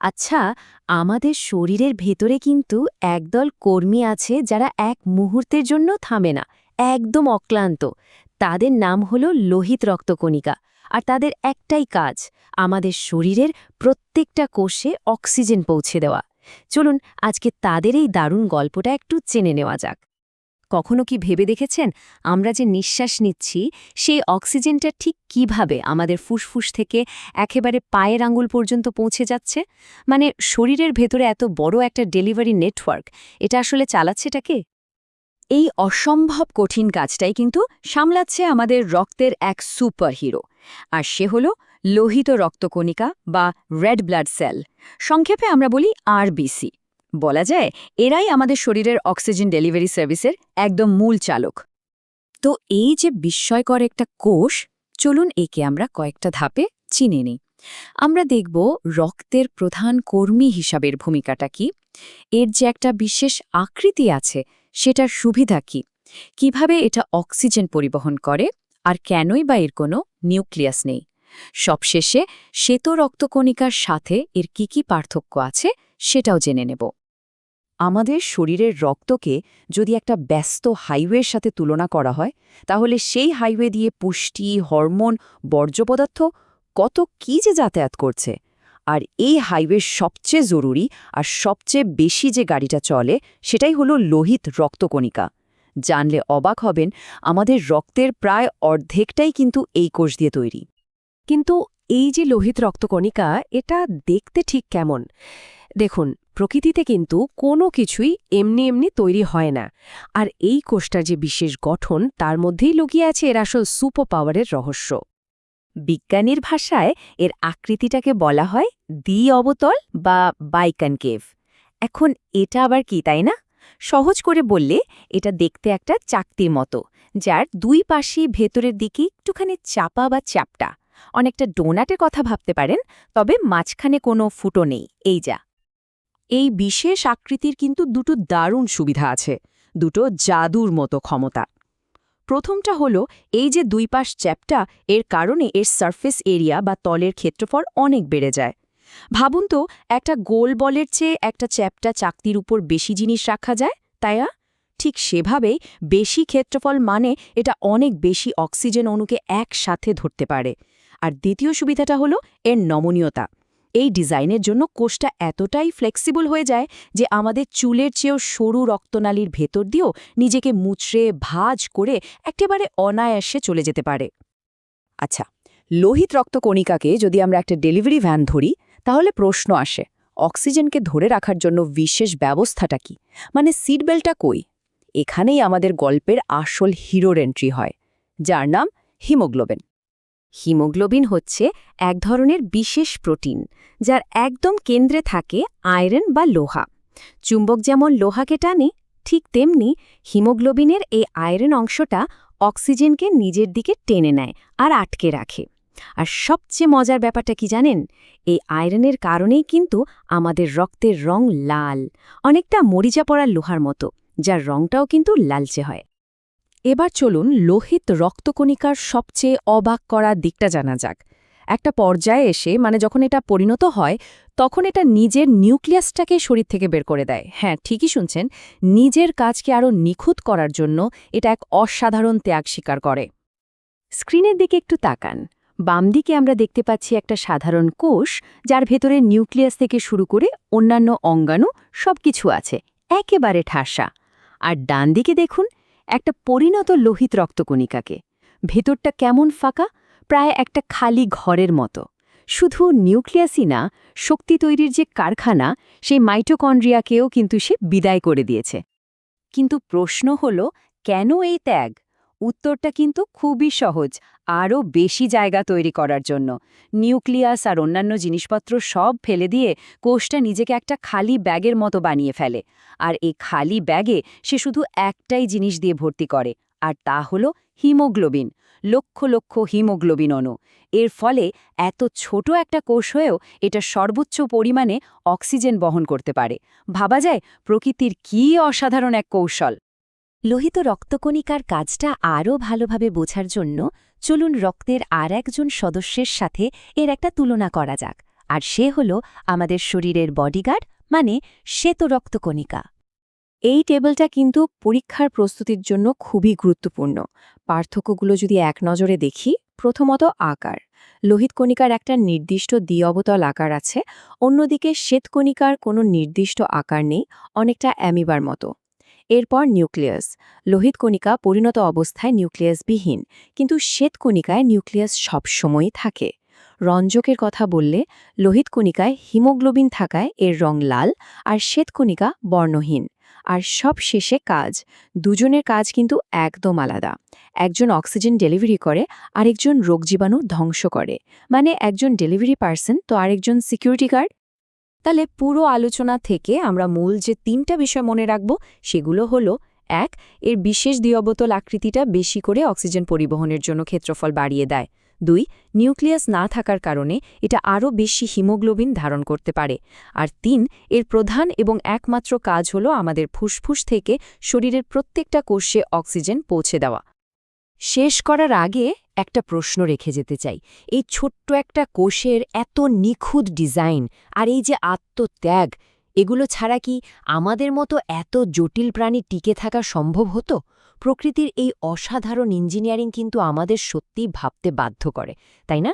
আচ্ছা, আমাদের শরীরের ভেতরে কিন্তু একদল কর্মী আছে যারা এক মুহূর্তের জন্য থামে না, একদম অক্লান্ত। তাদের নাম হলো লোহিত রক্তকণিকা। আর তাদের একটাই কাজ, আমাদের শরীরের প্রত্যেকটা কোষে অক্সিজেন পৌঁছে দেওয়া। চলুন আজকে তাদের এই দারুণ গল্পটা একটু জেনে নেওয়া যাক। কখনো কি ভেবে দেখেছেন, আমরা যে নিঃশ্বাস নিচ্ছি সেই অক্সিজেনটা ঠিক কিভাবে আমাদের ফুসফুস থেকে একেবারে পায়ের আঙুল পর্যন্ত পৌঁছে যাচ্ছে? মানে শরীরের ভেতরে এত বড় একটা ডেলিভারি নেটওয়ার্ক, এটা আসলে চালাচ্ছেটাকে? এই অসম্ভব কঠিন কাজটাই কিন্তু সামলাচ্ছে আমাদের রক্তের এক সুপার হিরো। আর সে হল লোহিত রক্তকণিকা বা রেড ব্লাড সেল। সংক্ষেপে আমরা বলি আরবিসি। বলা যায় এরাই আমাদের শরীরের অক্সিজেন ডেলিভারি সার্ভিসের একদম মূল চালক। তো এই যে বিস্ময়কর একটা কোষ, চলুন একে আমরা কয়েকটা ধাপে চিনে নিই। আমরা দেখব রক্তের প্রধান কর্মী হিসাবের ভূমিকাটা কি, এর যে একটা বিশেষ আকৃতি আছে সেটার সুবিধা কি, কিভাবে এটা অক্সিজেন পরিবহন করে, আর কেনই বা এর কোনো নিউক্লিয়াস নেই। সবশেষে শ্বেত রক্তকণিকার সাথে এর কি পার্থক্য আছে সেটাও জেনে নেব। আমাদের শরীরের রক্তকে যদি একটা ব্যস্ত হাইওয়ের সাথে তুলনা করা হয়, তাহলে সেই হাইওয়ে দিয়ে পুষ্টি, হরমোন, বর্জ্য পদার্থ কত কি যে যাতায়াত করছে। আর এই হাইওয়ের সবচেয়ে জরুরি আর সবচেয়ে বেশি যে গাড়িটা চলে সেটাই হলো লোহিত রক্তকণিকা। জানলে অবাক হবেন, আমাদের রক্তের প্রায় অর্ধেকটাই কিন্তু এই কোষ দিয়ে তৈরি। কিন্তু এই যে লোহিত রক্তকণিকা, এটা দেখতে ঠিক কেমন? দেখুন, প্রকৃতিতে কিন্তু কোনো কিছুই এমনি এমনি তৈরি হয় না। আর এই কোষটার যে বিশেষ গঠন, তার মধ্যেই লুকিয়ে আছে এর আসল সুপার পাওয়ারের রহস্য। বিজ্ঞানীর ভাষায় এর আকৃতিটাকে বলা হয় দ্বি অবতল বা বাইকনকেভ। এখন এটা আবার কি, তাই না? সহজ করে বললে এটা দেখতে একটা চাকতির মতো, যার দুই পাশে ভেতরের দিকে একটুখানি চাপা বা চ্যাপ্টা। অনেকটা ডোনাটের কথা ভাবতে পারেন, তবে মাঝখানে কোনো ফুটো নেই। এই যা। এই বিশেষ আকৃতির কিন্তু দুটো দারুণ সুবিধা আছে, দুটো জাদুর মতো ক্ষমতা। প্রথমটা হলো এই যে দুই পাশ চ্যাপ্টা, এর কারণে এর সারফেস এরিয়া বা তলের ক্ষেত্রফল অনেক বেড়ে যায়। ভাবুন তো, একটা গোল বলের চেয়ে একটা চ্যাপ্টা চাকতির উপর বেশি জিনিস রাখা যায়, তাই না? ঠিক সেভাবেই বেশি ক্ষেত্রফল মানে এটা অনেক বেশি অক্সিজেন অণুকে একসাথে ধরতে পারে। আর দ্বিতীয় সুবিধাটা হলো এর নমনীয়তা। এই ডিজাইনের জন্য কোষটা এতটাই ফ্লেক্সিবল হয়ে যায় যে আমাদের চুলের চেয়েও সরু রক্তনালীর ভেতর দিয়েও নিজেকে মুচড়ে ভাঁজ করে একেবারে অনায়াসে চলে যেতে পারে। আচ্ছা, লোহিত রক্তকণিকাকে যদি আমরা একটা ডেলিভারি ভ্যান ধরি, তাহলে প্রশ্ন আসে, অক্সিজেনকে ধরে রাখার জন্য বিশেষ ব্যবস্থাটা কি? মানে সিট বেল্টটা কই? এখানেই আমাদের গল্পের আসল হিরোর এন্ট্রি হয়, যার নাম হিমোগ্লোবিন। হিমোগ্লোবিন হচ্ছে এক ধরনের বিশেষ প্রোটিন, যার একদম কেন্দ্রে থাকে আয়রন বা লোহা। চুম্বক যেমন লোহাকে টানে, ঠিক তেমনি হিমোগ্লোবিনের এই আয়রন অংশটা অক্সিজেনকে নিজের দিকে টেনে নেয় আর আটকে রাখে। আর সবচেয়ে মজার ব্যাপারটা কি জানেন? এই আয়রনের কারণেই কিন্তু আমাদের রক্তের রং লাল, অনেকটা মরিচা পড়া লোহার মতো, যার রংটাও কিন্তু লালচে হয়। এবার চলুন লোহিত রক্তকণিকার সবচেয়ে অবাক করা দিকটা জানা যাক। একটা পর্যায়ে এসে, মানে যখন এটা পরিণত হয়, তখন এটা নিজের নিউক্লিয়াসটাকে শরীর থেকে বের করে দেয়। হ্যাঁ, ঠিকই শুনছেন, নিজের কাজকে আরও নিখুঁত করার জন্য এটা এক অসাধারণ ত্যাগ স্বীকার করে। স্ক্রিনের দিকে একটু তাকান। বাম দিকে আমরা দেখতে পাচ্ছি একটা সাধারণ কোষ, যার ভেতরে নিউক্লিয়াস থেকে শুরু করে অন্যান্য অঙ্গাণু সবকিছু আছে, একেবারে ঠাসা। আর ডান দিকে দেখুন একটা পরিণত লোহিত রক্তকণিকাকে। ভেতরটা কেমন ফাঁকা, প্রায় একটা খালি ঘরের মতো। শুধু নিউক্লিয়াসই না, শক্তি তৈরির যে কারখানা, সেই মাইটোকন্ড্রিয়াকেও কিন্তু সে বিদায় করে দিয়েছে। কিন্তু প্রশ্ন হল, কেন এই ত্যাগ? উত্তরটা কিন্তু খুবই সহজ, আরও বেশি জায়গা তৈরি করার জন্য। নিউক্লিয়াস আর অন্যান্য জিনিসপত্র সব ফেলে দিয়ে কোষটা নিজেকে একটা খালি ব্যাগের মতো বানিয়ে ফেলে। আর এই খালি ব্যাগে সে শুধু একটাই জিনিস দিয়ে ভর্তি করে, আর তা হলো হিমোগ্লোবিন। লক্ষ লক্ষ হিমোগ্লোবিন অণু। এর ফলে এত ছোট একটা কোষ হয়েও এটা সর্বোচ্চ পরিমাণে অক্সিজেন বহন করতে পারে। ভাবা যায় প্রকৃতির কী অসাধারণ এক কৌশল। লোহিত রক্তকণিকার কাজটা আরও ভালোভাবে বোঝার জন্য চলুন রক্তের আর একজন সদস্যের সাথে এর একটা তুলনা করা যাক। আর সে হলো আমাদের শরীরের বডিগার্ড মানে শ্বেত রক্তকণিকা। এই টেবিলটা কিন্তু পরীক্ষার প্রস্তুতির জন্য খুবই গুরুত্বপূর্ণ। পার্থক্যগুলো যদি এক নজরে দেখি, প্রথমত আকার। লোহিত কণিকার একটা নির্দিষ্ট দ্বি-অবতল আকার আছে, অন্যদিকে শ্বেতকণিকার কোনো নির্দিষ্ট আকার নেই, অনেকটা অ্যামিবার মতো। এরপর নিউক্লিয়াস। লোহিত কণিকা পরিণত অবস্থায় নিউক্লিয়াসবিহীন, কিন্তু শ্বেতকণিকায় নিউক্লিয়াস সবসময়ই থাকে। রঞ্জকের কথা বললে, লোহিত কণিকায় হিমোগ্লোবিন থাকায় এর রং লাল, আর শ্বেতকণিকা বর্ণহীন। আর সব শেষে কাজ। দুজনের কাজ কিন্তু একদম আলাদা। একজন অক্সিজেন ডেলিভারি করে, আরেকজন রোগজীবাণু ধ্বংস করে। মানে একজন ডেলিভারি পার্সন তো আরেকজন সিকিউরিটি গার্ড। তাহলে পুরো আলোচনা থেকে আমরা মূল যে 3টা বিষয় মনে রাখব সেগুলো হলো 1. এর বিশেষ দ্বি-অবতল আকৃতিটা বেশি করে অক্সিজেন পরিবহনের জন্য ক্ষেত্রফল বাড়িয়ে দেয়। 2. নিউক্লিয়াস না থাকার কারণে এটা আরও বেশি হিমোগ্লোবিন ধারণ করতে পারে। আর 3. এর প্রধান এবং একমাত্র কাজ হলো আমাদের ফুসফুস থেকে শরীরের প্রত্যেকটা কোষে অক্সিজেন পৌঁছে দেওয়া। শেষ করার আগে একটা প্রশ্ন রেখে যেতে চাই। এই ছোট্ট একটা কোষের এত নিখুঁত ডিজাইন আর এই যে আত্মত্যাগ, এগুলো ছাড়া কি আমাদের মতো এত জটিল প্রাণী টিকে থাকা সম্ভব হতো? প্রকৃতির এই অসাধারণ ইঞ্জিনিয়ারিং কিন্তু আমাদের সত্যিই ভাবতে বাধ্য করে, তাই না?